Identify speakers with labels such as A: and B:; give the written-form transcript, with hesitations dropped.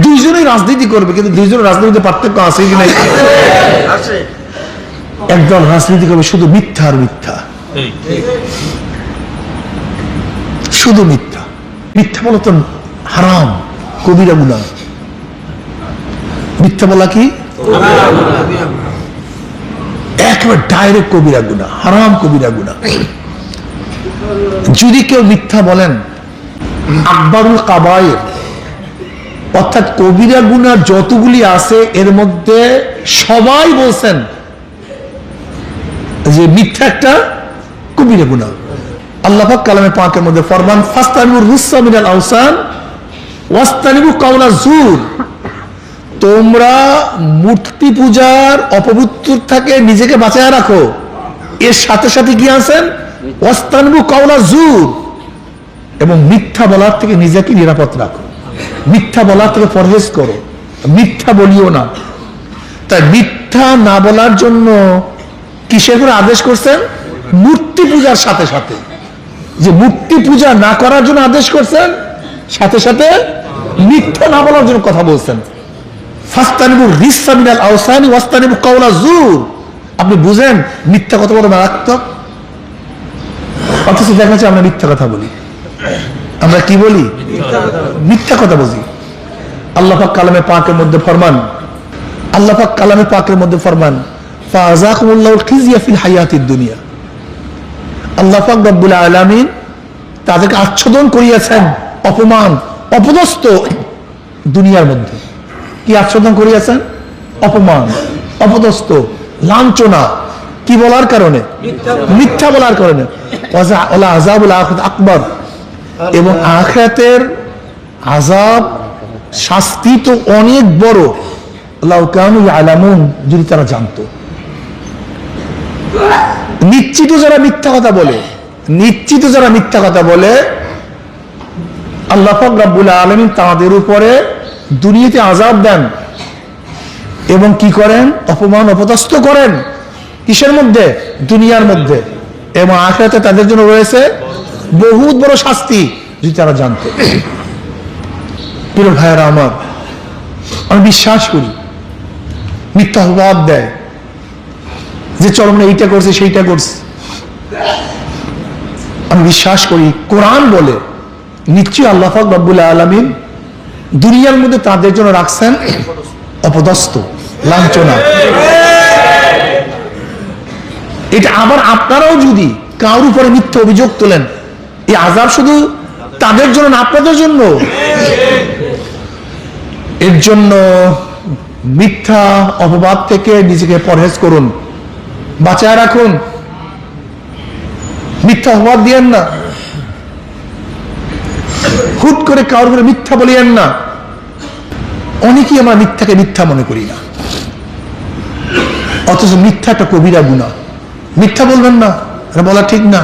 A: দুইজনেই রাজনীতি করবে, কিন্তু দুইজনের রাজনীতিতে পার্থক্য আছে কি নাই? একদল রাজনীতি করবে শুধু মিথ্যা আর মিথ্যা, শুধু মিথ্যা। মিথ্যা বলা তো হারাম, কবিরা গুনাহ। মিথ্যা বলা কি একেবারে ডাইরেক্ট কবিরা গুনাহ, হারাম কবিরা গুনাহ। যদি কেউ মিথ্যা বলেন, আকবারুল কাবায়ের অর্থাৎ কবিরা গুনাহ যতগুলি আছে এর মধ্যে সবাই বলছেন যে মিথ্যা একটা কবিরা গুনাহ। আল্লাহ পাক কালামে পাকের মধ্যে ফরমান, ফাস্তানিবুর রুসসা মিনাল আওসান ওয়াস্তানিবু কাওলা যুর, তোমরা মূর্তি পূজার অপবিত্র থেকে নিজেকে বাঁচায় রাখো। এর সাথে সাথে কি আছেন, ওয়াস্তানিবু কাওলা যুর, এবং মিথ্যা বলার থেকে নিজেকে নিরাপদ রাখো, মিথ্যা বলার থেকে পরহেজ করো, মিথ্যা বলিও না। তাই মিথ্যা না বলার জন্য কিসের করে আদেশ করছেন? মূর্তি পূজার সাথে সাথে, যে মূর্তি পূজা না করার জন্য আদেশ করছেন, সাথে সাথে মিথ্যা না বলার জন্য কথা বলছেন। ফাস্তানিবু রিসসা মিনাল আওসানি ওয়াস্তানিবু কাওলা যুর। আপনি বুঝেন মিথ্যা কত বড় মারাত্মক? অথচ দেখা যাচ্ছে আমরা মিথ্যা কথা বলি। আমরা কি বলি? মিথ্যা কথা বলি। আল্লাহ পাক কালামে পাকের মধ্যে ফরমান, আল্লাহ পাক কালামে পাকের মধ্যে ফরমান, ফাযাকুমুল্লাহুল খিজিয়া ফিল হায়াতিদ দুনিয়া। আল্লাহ পাক রব্বুল আলামিন তাদেরকে আচ্ছাদন করিয়েছেন অপমান, অপদস্থ দুনিয়ার মধ্যে। কি আচ্ছাদন করিয়েছেন? অপমান, অপদস্থ, লাঞ্ছনা। কি বলার কারণে? মিথ্যা বলার কারণে। আযাবুল আখিরাত আকবার, এবং আখিরাতের আযাব, শাস্তি তো অনেক বড়। লাউ কানু ইয়ালামুন, যদি তারা জানতো। নিশ্চিত যারা মিথ্যা কথা বলে, নিশ্চিত যারা মিথ্যা কথা বলে, আল্লাহ পাক রব্বুল আলামিন তাদের উপরে দুনিয়াতে আযাব দেন এবং কি করেন? অপমান, অপদস্থ করেন। কিসের মধ্যে? দুনিয়ার মধ্যে। এবং আখিরাতে তাদের জন্য রয়েছে বহুত বড় শাস্তি, যদি তারা জানতো। প্রিয় ভাইয়েরা আমার, আমি বিশ্বাস করি মিথ্যা অপবাদ দেয় যে চরম না এইটা করছে সেইটা করছে। আমি বিশ্বাস করি কোরআন বলে নিশ্চয়ই আল্লাহ পাক রব্বুল আলামিন দুনিয়ার মধ্যে তাদের জন্য রাখছেন অপদস্থ, লাঞ্ছনা। এটা আবার আপনারাও যদি কারোর উপরে মিথ্যা অভিযোগ তোলেন, এই আযাব শুধু তাদের জন্য না, আপনাদের জন্য। এর জন্য মিথ্যা অপবাদ থেকে নিজেকে পরহেজ করুন, বাঁচায় রাখুন। মিথ্যা অপবাদ দিয়েন না, হুট করে কারোর উপরে মিথ্যা বলিয়েন না। অনেকেই আমরা মিথ্যাকে মিথ্যা মনে করি না, অথচ মিথ্যা একটা কবিরা গুনাহ। মিথ্যা বলবেন না, এটা বলা ঠিক না।